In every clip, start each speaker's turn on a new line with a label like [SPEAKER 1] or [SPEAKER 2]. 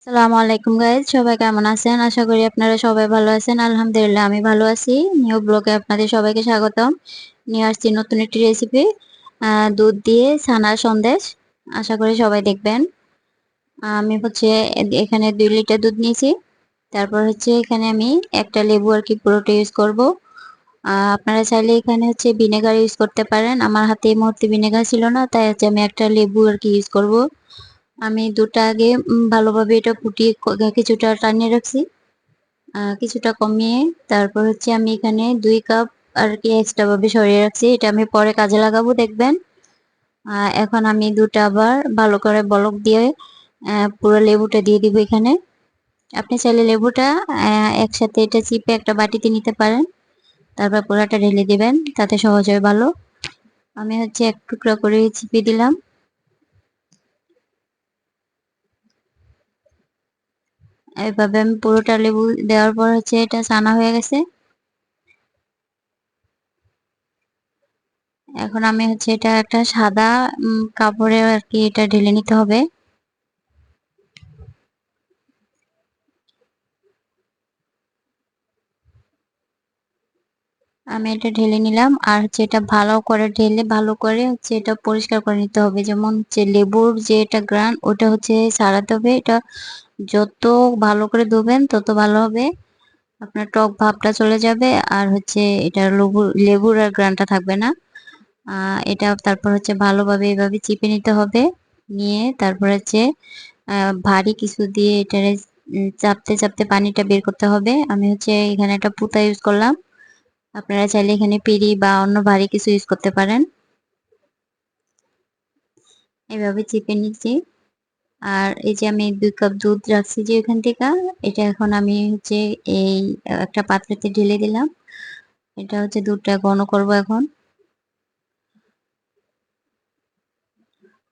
[SPEAKER 1] আসসালামু আলাইকুম গাইজ, সবাই কেমন আছেন? আশা করি আপনারা সবাই ভালো আছেন। আলহামদুলিল্লাহ আমি ভালো আছি। নিউ ব্লগে আপনাদের সবাইকে স্বাগতম। নিয়ে আসছি নতুন একটি রেসিপি, দুধ দিয়ে ছানার সন্দেশ। আশা করি সবাই দেখবেন। আমি হচ্ছে এখানে 2 লিটার দুধ নিয়েছি। তারপর হচ্ছে এখানে আমি একটা লেবু আর কি পুরোটা ইউজ করব। আপনারা চাইলে এখানে হচ্ছে ভিনেগার ইউজ করতে পারেন। আমার হাতে এই মুহূর্তে ভিনেগার ছিল না, তাই হচ্ছে আমি একটা লেবু আর কি ইউজ করব। আমি দুধটা আগে ভালোভাবে এটা ফুটিয়ে কিছুটা টানিয়ে রাখছি, কিছুটা কমিয়ে। তারপর হচ্ছে আমি এখানে 2 কাপ আর কি এক্সট্রা ভাবে সরিয়ে রাখছি, এটা আমি পরে কাজে লাগাবো দেখবেন। এখন আমি দুধটা আবার ভালো করে বলক দিয়ে পুরো লেবুটা দিয়ে দিব এখানে। আপনি চাইলে লেবুটা একসাথে এটা চিপে একটা বাটিতে নিতে পারেন, তারপর পুরাটা ঢেলে দিবেন, তাতে সহজ হয় ভালো। আমি হচ্ছে এক টুকরা করে চিপে দিলাম। এইভাবে আমি পুরোটা লেবু দেওয়ার পর হচ্ছে এটা ছানা হয়ে গেছে। এখন আমি হচ্ছে এটা একটা সাদা কাপড়ে আর কি এটা ঢেলে নিতে হবে। আমি এটা ঢেলে নিলাম, আর হচ্ছে এটা ভালো করে ঢেলে ভালো করে হচ্ছে এটা পরিষ্কার করে নিতে হবে। যেমন হচ্ছে লেবুর যে এটা গ্রান ওটা হচ্ছে ছাড়াতে হবে। এটা যত ভালো করে ধুবেন তত ভালো হবে, আপনার টক ভাবটা চলে যাবে। আর হচ্ছে এটা লেবুর আর গ্রানটা থাকবে না। এটা তারপর হচ্ছে ভালোভাবে এভাবে চিপে নিতে হবে। নিয়ে তারপর হচ্ছে ভারী কিছু দিয়ে এটারে চাপতে চাপতে পানিটা বের করতে হবে। আমি হচ্ছে এখানে একটা পুতা ইউজ করলাম। আপনারা চাইলে এখানে পিঁড়ি বা অন্য ভারী কিছু ইউজ করতে পারেন। এভাবে চিপে নিচ্ছি। আর এই যে আমি 2 কাপ দুধ রাখছি যে ওখান থেকে, এটা এখন আমি হচ্ছে এই একটা পাত্রতে ঢেলে দিলাম। এটা হচ্ছে দুধটা ঘন করব এখন।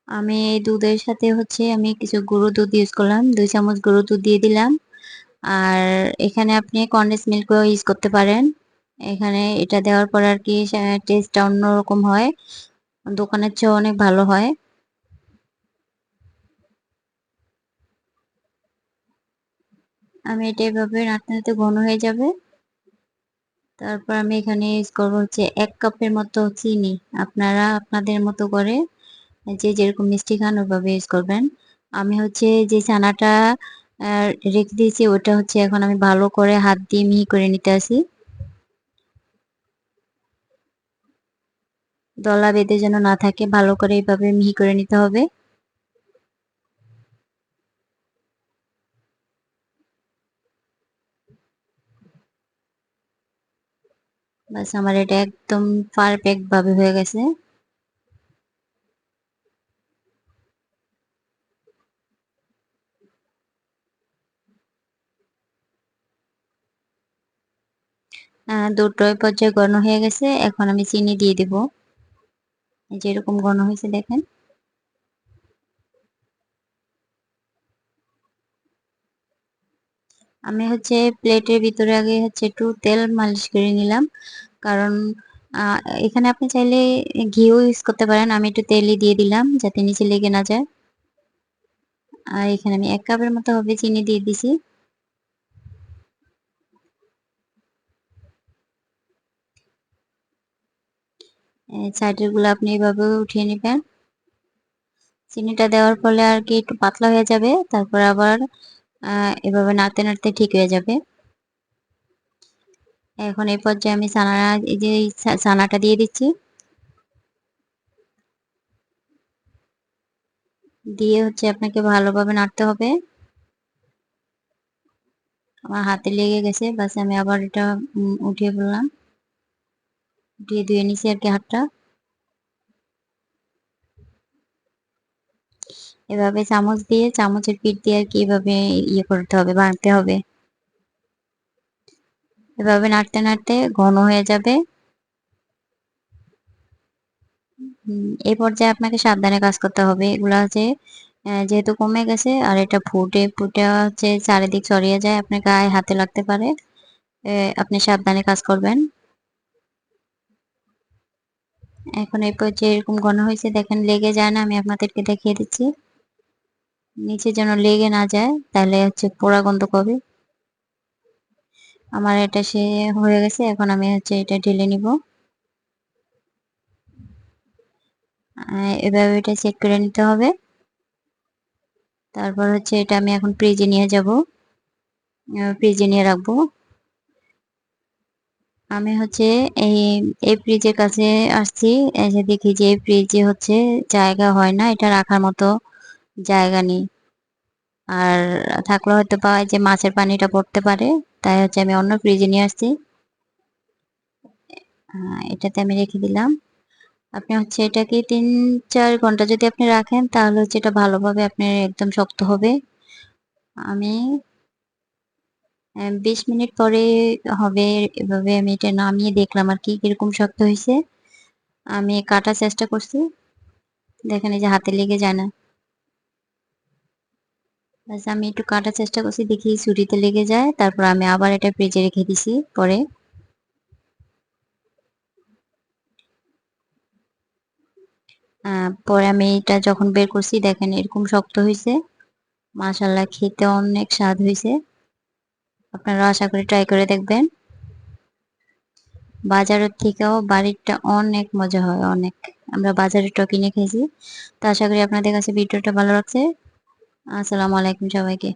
[SPEAKER 1] আমি এই দুধের সাথে হচ্ছে আমি কিছু গুঁড়ো দুধ ইউজ করলাম, 2 চামচ গুঁড়ো দুধ দিয়ে দিলাম। আর এখানে আপনি কনডেন্স মিল্কও ইউজ করতে পারেন। এখানে এটা দেওয়ার পর আর কি টেস্টটা অন্যরকম হয়, দোকানের চেয়ে অনেক ভালো হয়। আমি এটা এভাবে নাড়তে নাড়তে ঘন হয়ে যাবে। তারপর আমি এখানে ইউজ করবো হচ্ছে 1 কাপের মতো চিনি। আপনারা আপনাদের মতো করে যে যেরকম মিষ্টি খান ওইভাবে ইউজ করবেন। আমি হচ্ছে যে ছানাটা রেখে দিয়েছি ওটা হচ্ছে এখন আমি ভালো করে হাত দিয়ে মিহি করে নিতে আসি। দলা বেঁধে যেন না থাকে, ভালো করে এইভাবে মিহি করে নিতে হবে। বাস আমার এটা একদম পারফেক্ট ভাবে হয়ে গেছে। দুটো পর্যায়ে ঘন হয়ে গেছে, এখন আমি চিনি দিয়ে দিব। যেরকম ঘন হয়েছে দেখেন। আমি হচ্ছে প্লেটের ভিতরে আগে হচ্ছে একটু তেল মালিশ করে নিলাম, কারণ আহ, এখানে আপনি চাইলে ঘিও ইউজ করতে পারেন। আমি একটু তেলই দিয়ে দিলাম যাতে নিচে লেগে না যায়। আর এখানে আমি 1 কাপের মতো হবে চিনি দিয়ে দিছি। সাইডের গুলো আপনি এভাবে উঠিয়ে নেবেন। চিনিটা দেওয়ার ফলে আর কি একটু পাতলা হয়ে যাবে, তারপর আবার এভাবে নাড়তে নাড়তে ঠিক হয়ে যাবে। এখন এই পর্যায়ে আমি এই যে ছানাটা দিয়ে দিচ্ছি। দিয়ে হচ্ছে আপনাকে ভালোভাবে নাড়তে হবে। আমার হাতে লেগে গেছে, বাস আমি আবার এটা উঠিয়ে ফেললাম, উঠিয়ে ধুয়ে নিছি আর কি হাতটা। এভাবে চামচ দিয়ে চামচের পিঠ দিয়ে আর কি এভাবে ইয়ে করতে হবে, ভাঙতে হবে। এভাবে নাড়তে নাড়তে ঘন হয়ে যাবে। এই পর্যায়ে আপনাকে সাবধানে কাজ করতে হবে। এগুলা হচ্ছে যেহেতু কমে গেছে আর এটা ফুটে ফুটে হচ্ছে চারিদিক ছড়িয়ে যায়, আপনার গায়ে হাতে লাগতে পারে। আপনি সাবধানে কাজ করবেন। এখন এই পর্যায়ে এরকম ঘন হয়েছে দেখেন, লেগে যায় না। আমি আপনাদেরকে দেখিয়ে দিচ্ছি। নিচে যেন লেগে না যায়, তাহলে হচ্ছে পোড়া গন্ধ করবে। আমার এটা হয়ে গেছে। এখন আমি হচ্ছে এটা ঢেলে নিব। এভাবে এটা সেট করে নিতে হবে। তারপর হচ্ছে এটা আমি এখন ফ্রিজে নিয়ে যাব, ফ্রিজে নিয়ে রাখবো। আমি হচ্ছে এই এই ফ্রিজের কাছে আসছি, এসে দেখি যে এই ফ্রিজে হচ্ছে জায়গা হয় না, এটা রাখার মতো জায়গা নেই। আর থাকলে হয়তো বা যে মাছের পানিটা পড়তে পারে, তাই হচ্ছে আমি অন্য ফ্রিজে নিয়ে আসছি। এটাতে আমি রেখে দিলাম। আপনি হচ্ছে এটাকে ৩-৪ ঘন্টা যদি আপনি রাখেন, তাহলে হচ্ছে এটা ভালোভাবে আপনার একদম শক্ত হবে। আমি ২০ মিনিট পরে হবে, এভাবে আমি এটা নামিয়ে দেখলাম আর কি কিরকম শক্ত হয়েছে। আমি কাটার চেষ্টা করছি, দেখেন এই যে হাতে লেগে যায় না। আমি একটু কাটার চেষ্টা করছি, দেখি ছুরিতে লেগে যায়। তারপর আমি আবার এটা ফ্রিজে রেখে দিছি। পরে আমি এটা যখন বের করছি, দেখেন এরকম শক্ত হয়েছে। মাশাআল্লাহ, খেতে অনেক স্বাদ হয়েছে। আপনারা আশা করি ট্রাই করে দেখবেন। বাজারের থেকেও বাড়িরটা অনেক মজা হয়, অনেক। আমরা বাজারেরটাও কিনে খেয়েছি। তো আশা করি আপনাদের কাছে ভিডিওটা ভালো লাগছে। আসসালামু আলাইকুম সবাইকে।